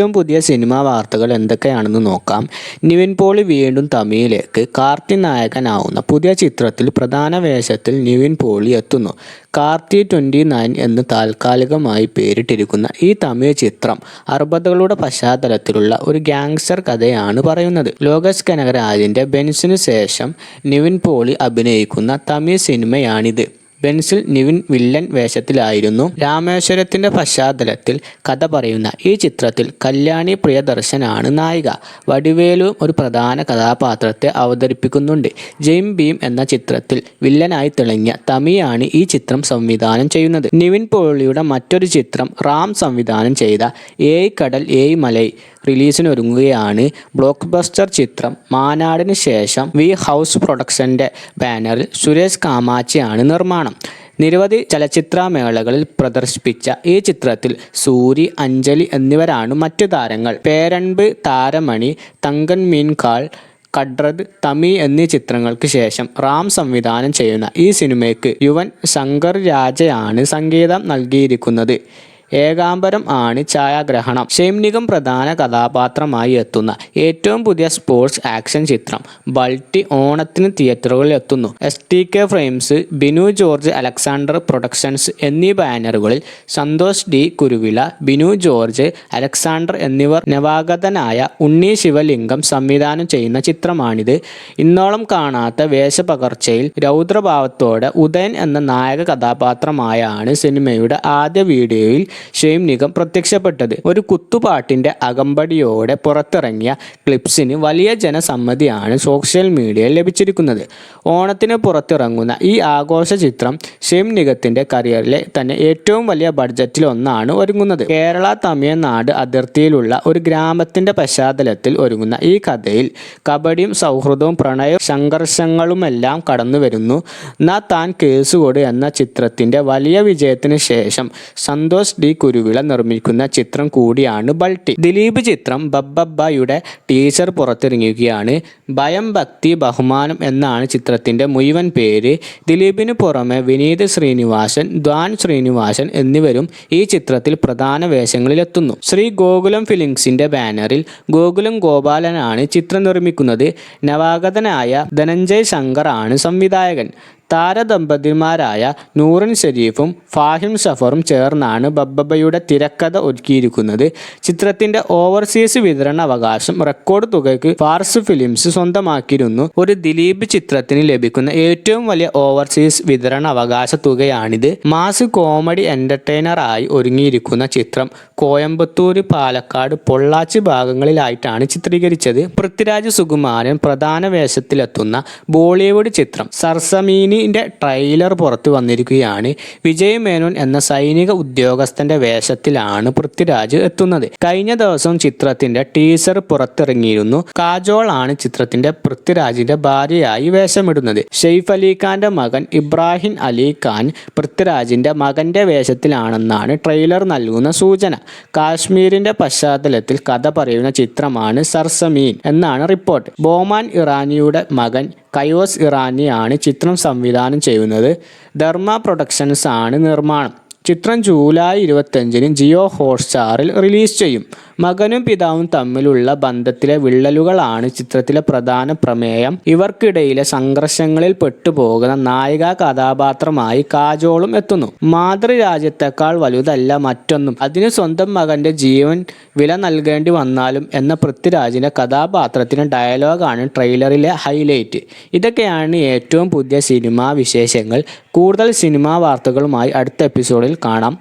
ഏറ്റവും പുതിയ സിനിമാ വാർത്തകൾ എന്തൊക്കെയാണെന്ന് നോക്കാം. നിവിൻ പോളി വീണ്ടും തമിഴിലേക്ക്. കാർത്തി നായകനാവുന്ന പുതിയ ചിത്രത്തിൽ പ്രധാന വേഷത്തിൽ നിവിൻ പോളി എത്തുന്നു. കാർത്തി 29 എന്ന് താൽക്കാലികമായി പേരിട്ടിരിക്കുന്ന ഈ തമിഴ് ചിത്രം 60കളുടെ പശ്ചാത്തലത്തിലുള്ള ഒരു ഗാങ്സ്റ്റർ കഥയാണ് പറയുന്നത്. ലോകേഷ് കനകരാജിൻ്റെ ബെൻസിനു ശേഷം നിവിൻ പോളി അഭിനയിക്കുന്ന തമിഴ് സിനിമയാണിത്. ബെൻസിൽ നിവിൻ വില്ലൻ വേഷത്തിലായിരുന്നു. രാമേശ്വരത്തിൻ്റെ പശ്ചാത്തലത്തിൽ കഥ പറയുന്ന ഈ ചിത്രത്തിൽ കല്യാണി പ്രിയദർശനാണ് നായിക. വടിവേലുവും ഒരു പ്രധാന കഥാപാത്രത്തെ അവതരിപ്പിക്കുന്നുണ്ട്. ജെയിം ഭീം എന്ന ചിത്രത്തിൽ വില്ലനായി തിളങ്ങിയ തമിഴാണ് ഈ ചിത്രം സംവിധാനം ചെയ്യുന്നത്. നിവിൻ പോളിയുടെ മറ്റൊരു ചിത്രം റാം സംവിധാനം ചെയ്ത ഏയ് കടൽ ഏയ് മലൈ റിലീസിനൊരുങ്ങുകയാണ്. ബ്ലോക്ക് ബസ്റ്റർ ചിത്രം മാനാടിന് ശേഷം വി ഹൗസ് പ്രൊഡക്ഷൻ്റെ ബാനറിൽ സുരേഷ് കാമാച്ചിയാണ് നിർമ്മാണം. നിരവധി ചലച്ചിത്രമേളകളിൽ പ്രദർശിപ്പിച്ച ഈ ചിത്രത്തിൽ സൂരി, അഞ്ജലി എന്നിവരാണ് മറ്റു താരങ്ങൾ. പേരൻപ്, താരമണി, തങ്കൻ മീൻകാൾ, കഡ്രത്, തമി എന്നീ ചിത്രങ്ങൾക്ക് ശേഷം റാം സംവിധാനം ചെയ്യുന്ന ഈ സിനിമയ്ക്ക് യുവൻ ശങ്കർ രാജയാണ് സംഗീതം നൽകിയിരിക്കുന്നത്. ഏകാംബരം ആണ് ഛായാഗ്രഹണം. ഷെയ്ൻ നിഗം പ്രധാന കഥാപാത്രമായി എത്തുന്ന ഏറ്റവും പുതിയ സ്പോർട്സ് ആക്ഷൻ ചിത്രം ബൾട്ടി ഓണത്തിന് തിയേറ്ററുകളിൽ എത്തുന്നു. STK frames, Binu George Alexander productions എന്നീ ബാനറുകളിൽ സന്തോഷ് ഡി കുരുവിള, ബിനു ജോർജ് അലക്സാണ്ടർ എന്നിവർ നവാഗതനായ ഉണ്ണി ശിവലിംഗം സംവിധാനം ചെയ്യുന്ന ചിത്രമാണിത്. ഇന്നോളം കാണാത്ത വേഷപകർച്ചയിൽ രൗദ്രഭാവത്തോടെ ഉദയൻ എന്ന നായക കഥാപാത്രമായാണ് സിനിമയുടെ ആദ്യ വീഡിയോയിൽ ഷെയ്ൻ നിഗം പ്രത്യക്ഷപ്പെട്ടത്. ഒരു കുത്തുപാട്ടിൻ്റെ അകമ്പടിയോടെ പുറത്തിറങ്ങിയ ക്ലിപ്സിന് വലിയ ജനസമ്മതിയാണ് സോഷ്യൽ മീഡിയയിൽ ലഭിച്ചിരിക്കുന്നത്. ഓണത്തിന് പുറത്തിറങ്ങുന്ന ഈ ആഘോഷ ചിത്രം ഷെയ്ൻ നിഗത്തിൻ്റെ കരിയറിലെ തന്നെ ഏറ്റവും വലിയ ബഡ്ജറ്റിലൊന്നാണ് ഒരുങ്ങുന്നത്. കേരള തമിഴ്നാട് അതിർത്തിയിലുള്ള ഒരു ഗ്രാമത്തിൻ്റെ പശ്ചാത്തലത്തിൽ ഒരുങ്ങുന്ന ഈ കഥയിൽ കബഡിയും സൗഹൃദവും പ്രണയവും സംഘർഷങ്ങളുമെല്ലാം കടന്നു വരുന്നു. നാ താൻ കേസുകൊട് എന്ന ചിത്രത്തിൻ്റെ വലിയ വിജയത്തിന് ശേഷം സന്തോഷ് ഡി കുരുവിള നിർമ്മിക്കുന്ന ചിത്രം കൂടിയാണ് ബൾട്ടി. ദിലീപ് ചിത്രം ബബ്ബബ്ബയുടെ ടീസർ പുറത്തിറങ്ങിയിരിക്കുകയാണ്. ഭയം ഭക്തി ബഹുമാനം എന്നാണ് ചിത്രത്തിൻ്റെ മുഴുവൻ പേര്. ദിലീപിന് പുറമെ വിനീത് ശ്രീനിവാസൻ, ധ്വാൻ ശ്രീനിവാസൻ എന്നിവരും ഈ ചിത്രത്തിൽ പ്രധാന വേഷങ്ങളിലെത്തുന്നു. ശ്രീ ഗോകുലം ഫിലിംസിൻ്റെ ബാനറിൽ ഗോകുലം ഗോപാലനാണ് ചിത്രം നിർമ്മിക്കുന്നത്. നവാഗതനായ ധനഞ്ജയ് ശങ്കർ ആണ് സംവിധായകൻ. താരദമ്പതിമാരായ നൂറിൻ ഷെരീഫും ഫാഹിം സഫറും ചേർന്നാണ് ബബ്ബബ്ബയുടെ തിരക്കഥ ഒരുക്കിയിരിക്കുന്നത്. ചിത്രത്തിൻ്റെ ഓവർസീസ് വിതരണ അവകാശം റെക്കോർഡ് തുകയ്ക്ക് ഫാർസ് ഫിലിംസ് സ്വന്തമാക്കിയിരുന്നു. ഒരു ദിലീപ് ചിത്രത്തിന് ലഭിക്കുന്ന ഏറ്റവും വലിയ ഓവർസീസ് വിതരണ അവകാശ തുകയാണിത്. മാസ് കോമഡി എൻ്റർടൈനറായി ഒരുങ്ങിയിരിക്കുന്ന ചിത്രം കോയമ്പത്തൂർ, പാലക്കാട്, പൊള്ളാച്ചി ഭാഗങ്ങളിലായിട്ടാണ് ചിത്രീകരിച്ചത്. പൃഥ്വിരാജ് സുകുമാരൻ പ്രധാന വേഷത്തിലെത്തുന്ന ബോളിവുഡ് ചിത്രം സർസമീനി ട്രെയിലർ പുറത്തു വന്നിരിക്കുകയാണ്. വിജയ് മേനോൻ എന്ന സൈനിക ഉദ്യോഗസ്ഥന്റെ വേഷത്തിലാണ് പൃഥ്വിരാജ് എത്തുന്നത്. കഴിഞ്ഞ ദിവസം ചിത്രത്തിന്റെ ടീസർ പുറത്തിറങ്ങിയിരുന്നു. കാജോൾ ആണ് ചിത്രത്തിന്റെ പൃഥ്വിരാജിന്റെ ഭാര്യയായി വേഷമിടുന്നത്. സെയ്ഫ് അലി ഖാന്റെ മകൻ ഇബ്രാഹിം അലി ഖാൻ പൃഥ്വിരാജിന്റെ മകന്റെ വേഷത്തിലാണെന്നാണ് ട്രെയിലർ നൽകുന്ന സൂചന. കാശ്മീരിന്റെ പശ്ചാത്തലത്തിൽ കഥ പറയുന്ന ചിത്രമാണ് സർസമീൻ എന്നാണ് റിപ്പോർട്ട്. ബോമാൻ ഇറാനിയുടെ മകൻ കയോസ് ഇറാനിയാണ് ചിത്രം സംവിധാനം ചെയ്യുന്നത്. ധർമ്മ പ്രൊഡക്ഷൻസ് ആണ് നിർമ്മാണം. ചിത്രം ജൂലൈ 25-ന് ജിയോ ഹോട്ട്സ്റ്റാറിൽ റിലീസ് ചെയ്യും. മകനും പിതാവും തമ്മിലുള്ള ബന്ധത്തിലെ വിള്ളലുകളാണ് ചിത്രത്തിലെ പ്രധാന പ്രമേയം. ഇവർക്കിടയിലെ സംഘർഷങ്ങളിൽ പെട്ടുപോകുന്ന നായിക കഥാപാത്രമായി കാജോളും എത്തുന്നു. മാതൃരാജ്യത്തെക്കാൾ വലുതല്ല മറ്റൊന്നും, അതിന് സ്വന്തം മകൻ്റെ ജീവൻ വില നൽകേണ്ടി വന്നാലും എന്ന പൃഥ്വിരാജിൻ്റെ കഥാപാത്രത്തിന് ഡയലോഗാണ് ട്രെയിലറിലെ ഹൈലൈറ്റ്. ഇതൊക്കെയാണ് ഏറ്റവും പുതിയ സിനിമാ വിശേഷങ്ങൾ. കൂടുതൽ സിനിമാ വാർത്തകളുമായി അടുത്ത എപ്പിസോഡിൽ കാണാം.